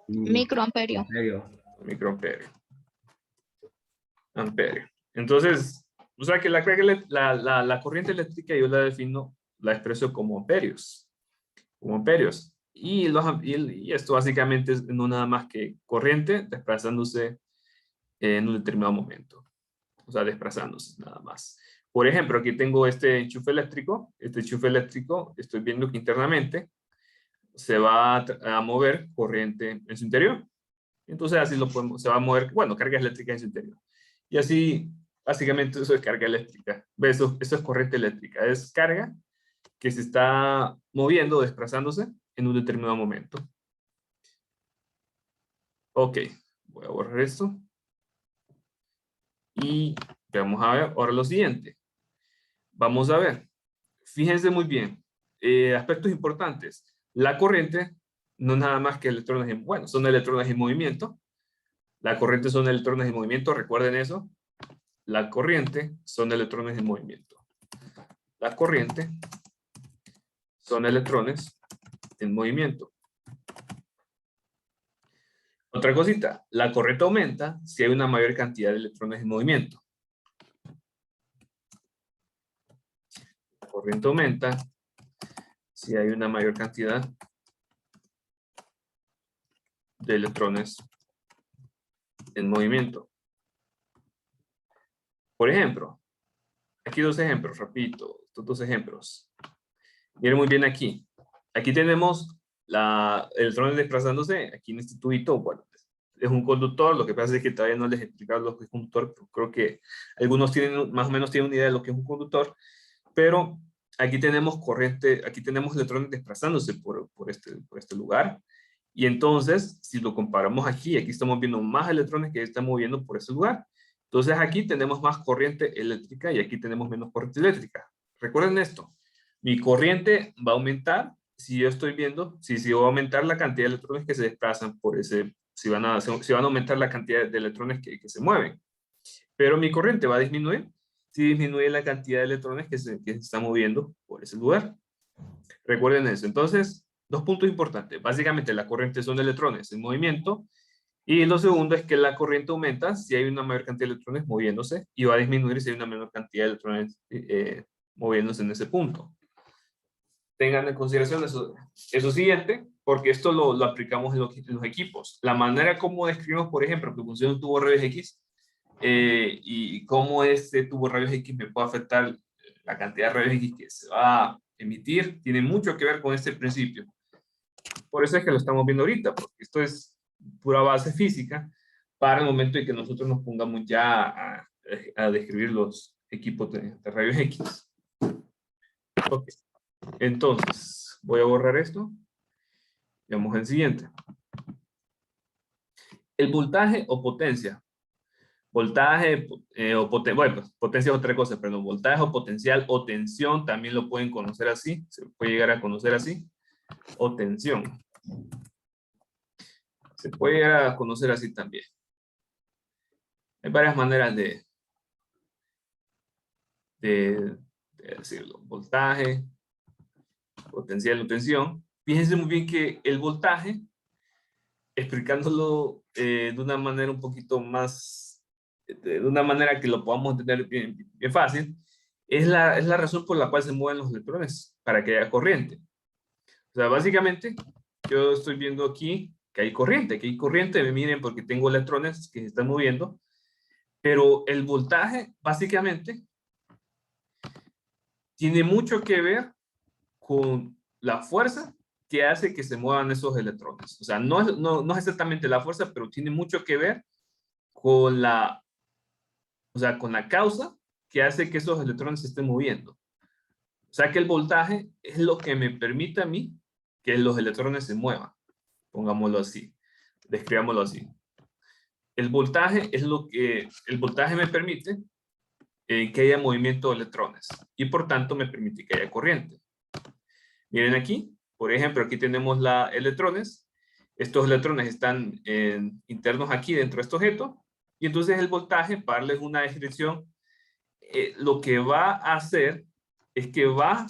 Microamperio. Amperio. microamperio. Amperio. Entonces, o sea que la corriente eléctrica yo la defino, la expreso como amperios. Como amperios. Y esto básicamente es no nada más que corriente desplazándose en un determinado momento. O sea, desplazándose nada más. Por ejemplo, aquí tengo este enchufe eléctrico. Este enchufe eléctrico, estoy viendo que internamente se va a mover corriente en su interior. Entonces así lo podemos, se va a mover, bueno, cargas eléctricas en su interior. Y así, básicamente eso es carga eléctrica. ¿Ves? Eso es corriente eléctrica. Es carga que se está moviendo, desplazándose en un determinado momento. Ok, voy a borrar esto. Y vamos a ver ahora lo siguiente. Vamos a ver. Fíjense muy bien. Aspectos importantes. La corriente no es nada más que electrones en, bueno, son electrones en movimiento. La corriente son electrones en movimiento, recuerden eso. La corriente son electrones en movimiento. La corriente son electrones en movimiento. Otra cosita, la corriente aumenta si hay una mayor cantidad de electrones en movimiento. La corriente aumenta si hay una mayor cantidad de electrones en movimiento. Por ejemplo, aquí dos ejemplos, repito, estos dos ejemplos. Miren muy bien aquí. Aquí tenemos electrones desplazándose, aquí en este tubito, bueno, es un conductor, lo que pasa es que todavía no les he explicado lo que es un conductor, creo que algunos tienen, más o menos tienen una idea de lo que es un conductor, pero aquí tenemos corriente, aquí tenemos electrones desplazándose por este lugar, y entonces, si lo comparamos aquí estamos viendo más electrones que están moviendo por ese lugar. Entonces aquí tenemos más corriente eléctrica y aquí tenemos menos corriente eléctrica. Recuerden esto, mi corriente va a aumentar si yo estoy viendo, si va a aumentar la cantidad de electrones que se desplazan por ese, si van a aumentar la cantidad de electrones que se mueven. Pero mi corriente va a disminuir si disminuye la cantidad de electrones que se están moviendo por ese lugar. Recuerden eso. Entonces, dos puntos importantes. Básicamente, la corriente son electrones en movimiento. Y lo segundo es que la corriente aumenta si hay una mayor cantidad de electrones moviéndose y va a disminuir si hay una menor cantidad de electrones moviéndose en ese punto. Tengan en consideración eso siguiente, porque esto lo aplicamos en los equipos. La manera como describimos, por ejemplo, que funciona un tubo de rayos X y cómo este tubo de rayos X me puede afectar la cantidad de rayos X que se va a emitir, tiene mucho que ver con este principio. Por eso es que lo estamos viendo ahorita, porque esto es pura base física para el momento en que nosotros nos pongamos ya a describir los equipos de rayos X. Ok. Entonces, voy a borrar esto. Vamos al siguiente. El voltaje o potencia. Voltaje o potencia, bueno, pues, potencia es otra cosa, perdón. Voltaje o potencial o tensión, también lo pueden conocer así. Se puede llegar a conocer así. O tensión. Se puede llegar a conocer así también. Hay varias maneras de decirlo. Voltaje, potencial o tensión. Fíjense muy bien que el voltaje, explicándolo de una manera un poquito más, de una manera que lo podamos entender bien fácil, es la razón por la cual se mueven los electrones, para que haya corriente. O sea, básicamente, yo estoy viendo aquí que hay corriente, miren, porque tengo electrones que se están moviendo, pero el voltaje, básicamente, tiene mucho que ver con la fuerza que hace que se muevan esos electrones. O sea, no es exactamente la fuerza, pero tiene mucho que ver con con la causa que hace que esos electrones se estén moviendo. O sea, que el voltaje es lo que me permite a mí que los electrones se muevan. Pongámoslo así. Describámoslo así. El voltaje me permite que haya movimiento de electrones y por tanto me permite que haya corriente. Miren aquí, por ejemplo, aquí tenemos electrones. Estos electrones están internos aquí dentro de este objeto y entonces el voltaje, para darles una descripción, lo que va a hacer es que va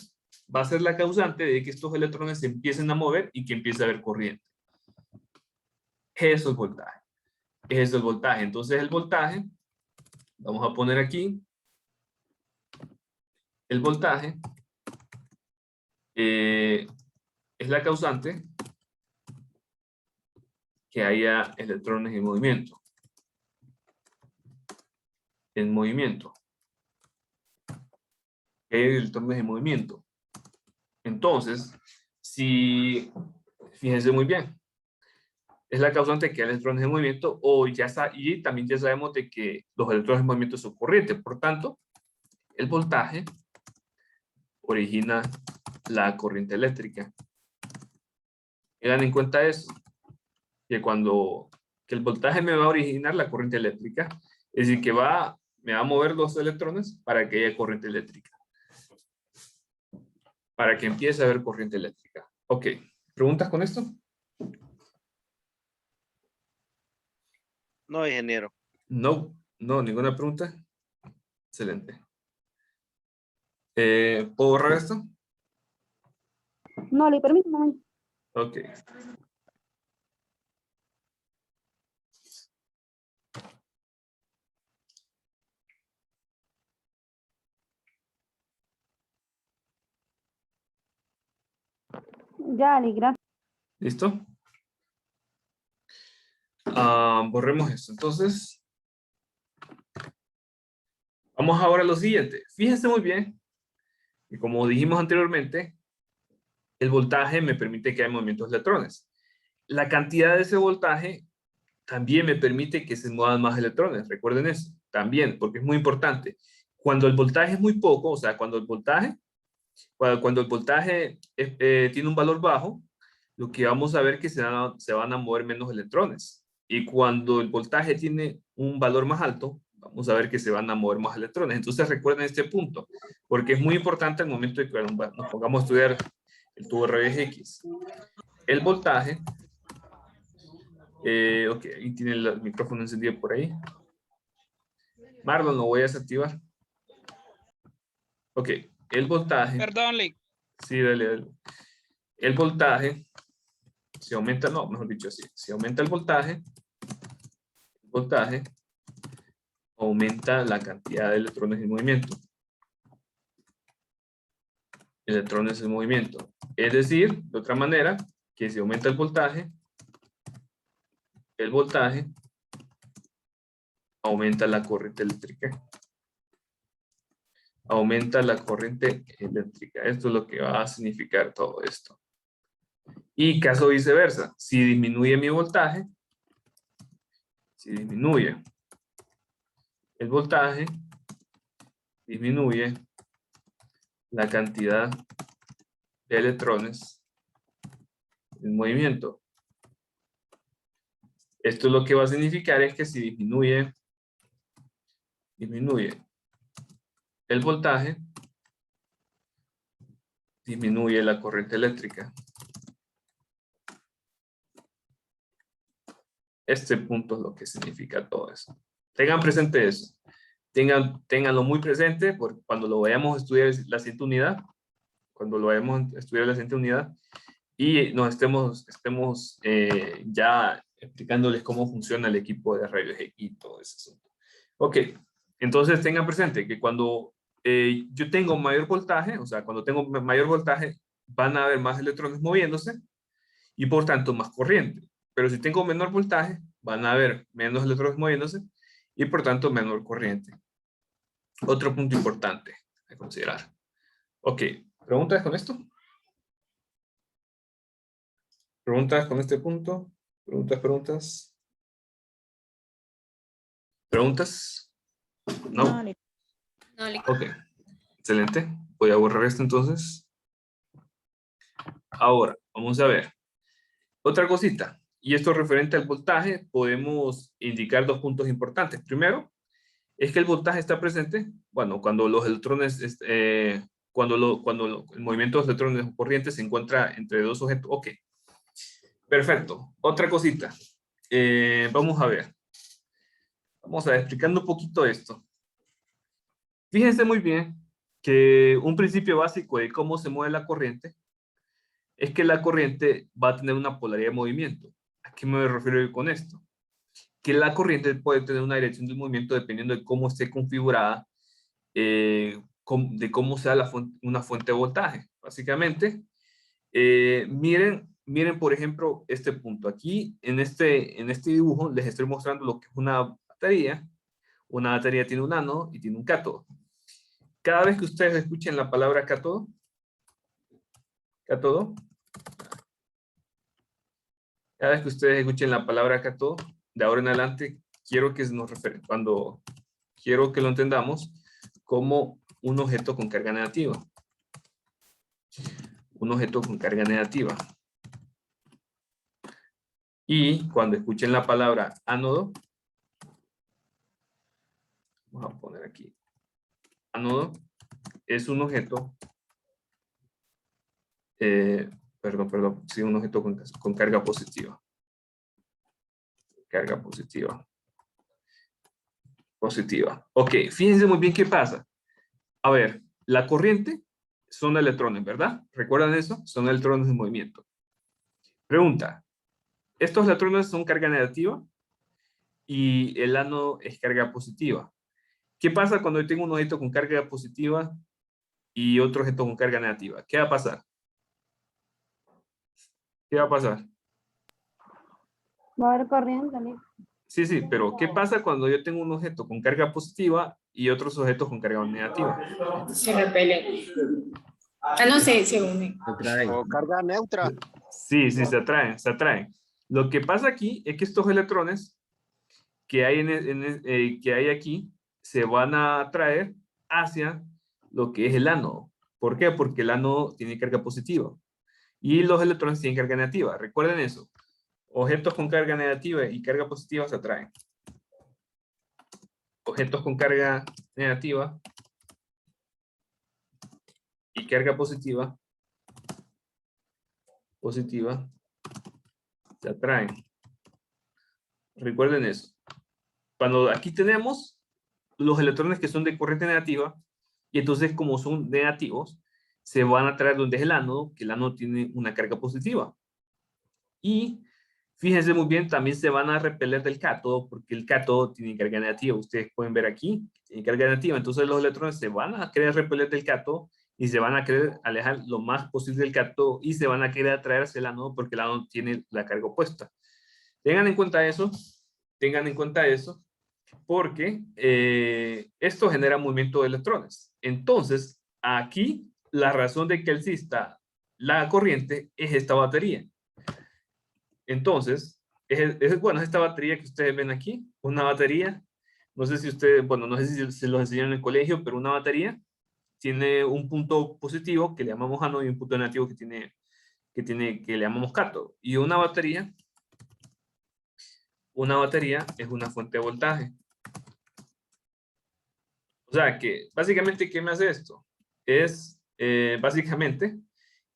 a ser la causante de que estos electrones se empiecen a mover y que empiece a haber corriente. Eso es voltaje. Eso es el voltaje. Entonces el voltaje, vamos a poner aquí, el voltaje es la causante que haya electrones en movimiento. En movimiento. Que haya electrones en movimiento. Entonces, fíjense muy bien, es la causante que hay electrones en movimiento, o ya está, y también ya sabemos de que los electrones en movimiento son corrientes. Por tanto, el voltaje origina la corriente eléctrica. Tengan en cuenta eso, que que el voltaje me va a originar la corriente eléctrica, es decir, que me va a mover los electrones para que haya corriente eléctrica. Para que empiece a haber corriente eléctrica. Ok, ¿preguntas con esto? No, ingeniero. No, ninguna pregunta. Excelente. ¿Puedo borrar esto? No, le permito un momento. Ok. Ya, Ali, gracias. ¿Listo? Borremos esto. Entonces, vamos ahora a lo siguiente. Fíjense muy bien que, como dijimos anteriormente, el voltaje me permite que haya movimientos de electrones. La cantidad de ese voltaje también me permite que se muevan más electrones. Recuerden eso. También, porque es muy importante. Cuando el voltaje es muy poco, o sea, cuando el voltaje tiene un valor bajo, lo que vamos a ver es que se van a mover menos electrones. Y cuando el voltaje tiene un valor más alto, vamos a ver que se van a mover más electrones. Entonces recuerden este punto, porque es muy importante al momento de que nos pongamos a estudiar el tubo de rayos X. El voltaje, ok, ahí tiene el micrófono encendido por ahí. Marlon, lo voy a desactivar. Ok, el voltaje. Perdón, Lick. Sí, dale. El voltaje, si aumenta, no, mejor dicho así, si aumenta el voltaje aumenta la cantidad de electrones en movimiento. Electrones en movimiento. Es decir, de otra manera, que si aumenta el voltaje aumenta la corriente eléctrica. Aumenta la corriente eléctrica. Esto es lo que va a significar todo esto. Y caso viceversa, si disminuye mi voltaje, si disminuye el voltaje, disminuye la cantidad de electrones en movimiento. Esto lo que va a significar es que si disminuye el voltaje, disminuye la corriente eléctrica. Este punto es lo que significa todo eso. Tengan presente eso. Ténganlo muy presente porque cuando lo vayamos a estudiar la siguiente unidad, y nos estemos ya explicándoles cómo funciona el equipo de rayos X y todo eso. Ok, entonces tengan presente que cuando yo tengo mayor voltaje, o sea, cuando tengo mayor voltaje, van a haber más electrones moviéndose y por tanto más corriente. Pero si tengo menor voltaje, van a haber menos electrones moviéndose y por tanto menor corriente. Otro punto importante a considerar. Ok, ¿preguntas con esto? ¿Preguntas con este punto? ¿Preguntas? ¿Preguntas? No. Lick. No, Lick. Ok, excelente. Voy a borrar esto entonces. Ahora, vamos a ver. Otra cosita, y esto referente al voltaje, podemos indicar dos puntos importantes. Primero, es que el voltaje está presente, bueno, cuando los electrones, el movimiento de los electrones corrientes se encuentra entre dos objetos. Ok, perfecto. Otra cosita, vamos a ver. Vamos a ver, explicando un poquito esto. Fíjense muy bien que un principio básico de cómo se mueve la corriente es que la corriente va a tener una polaridad de movimiento. ¿A qué me refiero con esto? Que la corriente puede tener una dirección de movimiento dependiendo de cómo esté configurada, de cómo sea una fuente de voltaje. Básicamente, miren por ejemplo este punto. Aquí en este dibujo les estoy mostrando lo que es una batería. Una batería tiene un ánodo y tiene un cátodo. Cada vez que ustedes escuchen la palabra cátodo, Cada vez que ustedes escuchen la palabra cátodo, de ahora en adelante, quiero que quiero que lo entendamos como un objeto con carga negativa. Un objeto con carga negativa. Y cuando escuchen la palabra ánodo, vamos a poner aquí, ánodo es un objeto, sí, un objeto con carga positiva. Carga positiva. Positiva. Ok, fíjense muy bien qué pasa. A ver, la corriente son electrones, ¿verdad? ¿Recuerdan eso? Son electrones en movimiento. Pregunta, ¿estos electrones son carga negativa? Y el ánodo es carga positiva. ¿Qué pasa cuando yo tengo un objeto con carga positiva y otro objeto con carga negativa? ¿Qué va a pasar? ¿Qué va a pasar? Va a haber corriente, Lick. Sí, sí, pero ¿qué pasa cuando yo tengo un objeto con carga positiva y otros objetos con carga negativa? Se repelen. Ah, no sé, se unen. O carga neutra. Sí, sí, se atraen, se atraen. Lo que pasa aquí es que estos electrones que hay, que hay aquí se van a atraer hacia lo que es el ánodo. ¿Por qué? Porque el ánodo tiene carga positiva y los electrones tienen carga negativa. Recuerden eso. Objetos con carga negativa y carga positiva se atraen. Objetos con carga negativa y carga positiva se atraen. Recuerden eso. Cuando aquí tenemos los electrones que son de corriente negativa, y entonces como son negativos, se van a traer donde es el ánodo, que el ánodo tiene una carga positiva. Y fíjense muy bien, también se van a repeler del cátodo, porque el cátodo tiene carga negativa. Ustedes pueden ver aquí, tiene carga negativa. Entonces los electrones se van a querer repeler del cátodo y se van a querer alejar lo más posible del cátodo y se van a querer atraerse el ánodo porque el ánodo tiene la carga opuesta. Tengan en cuenta eso, porque esto genera movimiento de electrones. Entonces, aquí la razón de que exista la corriente es esta batería. Entonces, bueno, esta batería que ustedes ven aquí, una batería, no sé si ustedes, bueno, no sé si se los enseñaron en el colegio, pero una batería tiene un punto positivo que le llamamos ánodo y un punto negativo que le llamamos cátodo. Y una batería es una fuente de voltaje. O sea que, básicamente, ¿qué me hace esto? Es, básicamente,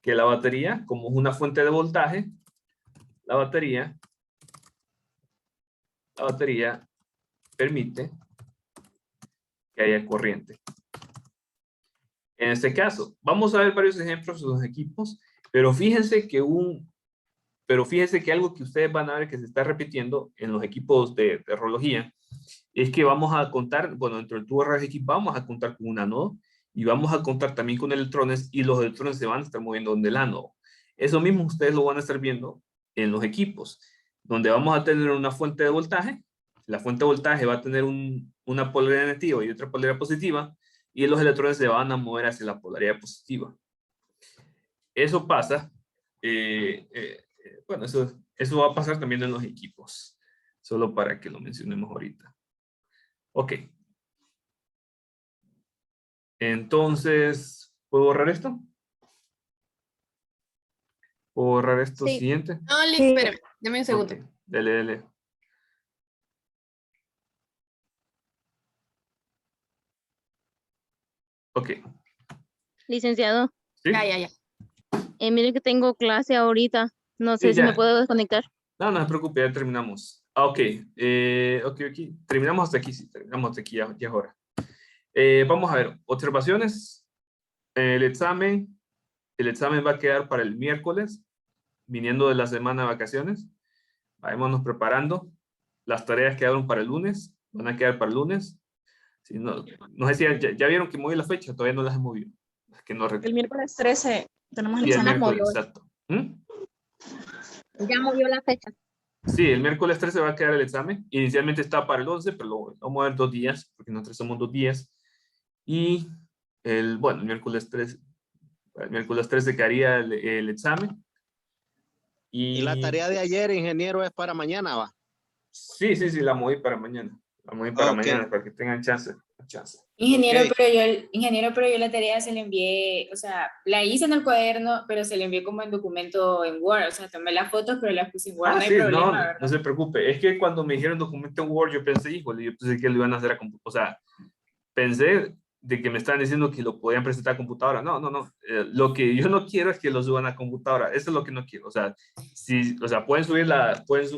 que la batería, como es una fuente de voltaje, la batería permite que haya corriente. En este caso, vamos a ver varios ejemplos de los equipos, pero fíjense que algo que ustedes van a ver que se está repitiendo en los equipos de relojía es que vamos a contar, bueno, dentro del tubo de rayos X vamos a contar con un ánodo y vamos a contar también con electrones y los electrones se van a estar moviendo donde el ánodo. Eso mismo ustedes lo van a estar viendo en los equipos, donde vamos a tener una fuente de voltaje. La fuente de voltaje va a tener una polaridad negativa y otra polaridad positiva y los electrones se van a mover hacia la polaridad positiva. Eso pasa, bueno, eso va a pasar también en los equipos, solo para que lo mencionemos ahorita. Ok. Entonces, ¿puedo borrar esto? ¿Puedo borrar esto Sí. siguiente? No, Lick, Sí. espérame, dame un segundo. Ok, dele. Ok. Licenciado, ¿Sí? Ya. mire que tengo clase ahorita. No sé Sí, si me ya. puedo desconectar. No se preocupe, ya terminamos. Ok. Ok. Terminamos hasta aquí, sí. Terminamos hasta aquí, ya es hora. Vamos a ver, observaciones. El examen va a quedar para el miércoles, viniendo de la semana de vacaciones. Vayámonos preparando. Las tareas quedaron para el lunes, van a quedar para el lunes. Si no sé si ya vieron que moví la fecha, todavía no las he movido. Es que no El recuerdo. miércoles 13 tenemos el Sí, el examen. miércoles, movió. exacto. ¿Mm? Ya movió la fecha. Sí, el miércoles 13 va a quedar el examen. Inicialmente está para el 11, pero lo vamos a mover 2 días, porque nosotros somos 2 días. Y el miércoles 13 quedaría el examen. Y la tarea de ayer, ingeniero, es para mañana, ¿va? Sí, la moví para mañana. La moví para Ok. mañana, para que tengan chance. Ingeniero, Ok. pero yo la tarea se la envié, o sea, la hice en el cuaderno, pero se la envié como en documento en Word, o sea, tomé las fotos, pero las puse en Word, no hay Sí, problema, no ¿verdad? se preocupe. Es que cuando me dijeron documento en Word, yo pensé, híjole, yo pensé que lo iban a hacer o sea, pensé de que me estaban diciendo que lo podían presentar a computadora. No. Lo que yo no quiero es que lo suban a computadora. Eso es lo que no quiero. O sea, pueden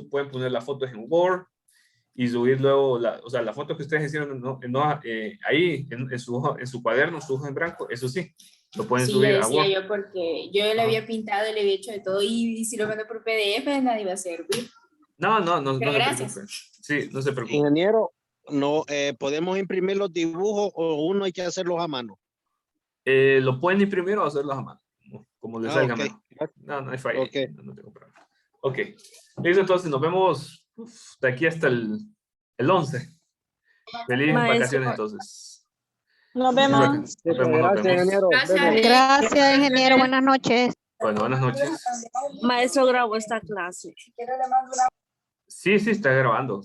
pueden poner las fotos en Word y subir luego, o sea, la foto que ustedes hicieron ahí en su cuaderno, su hoja en blanco, eso sí, lo pueden Sí, subir ya a decía Word. yo, porque yo le Ajá. había pintado y le había hecho de todo, y si lo mando por PDF, nadie va a servir. No Pero se gracias. preocupe. Sí, no se preocupe. Ingeniero, no, podemos imprimir los dibujos o uno hay que hacerlos a mano. Lo pueden imprimir o hacerlos a mano, como les salga Ok. mejor. No hay falla. Ok. No tengo problema. Ok. Listo, entonces nos vemos de aquí hasta el 11. Feliz Maestro, vacaciones entonces. nos Feliz vemos. vacaciones. Nos vemos. Gracias, ingeniero. Gracias. Gracias, ingeniero. Buenas noches. Bueno, buenas noches. Maestro, grabó esta clase. Sí, está grabando.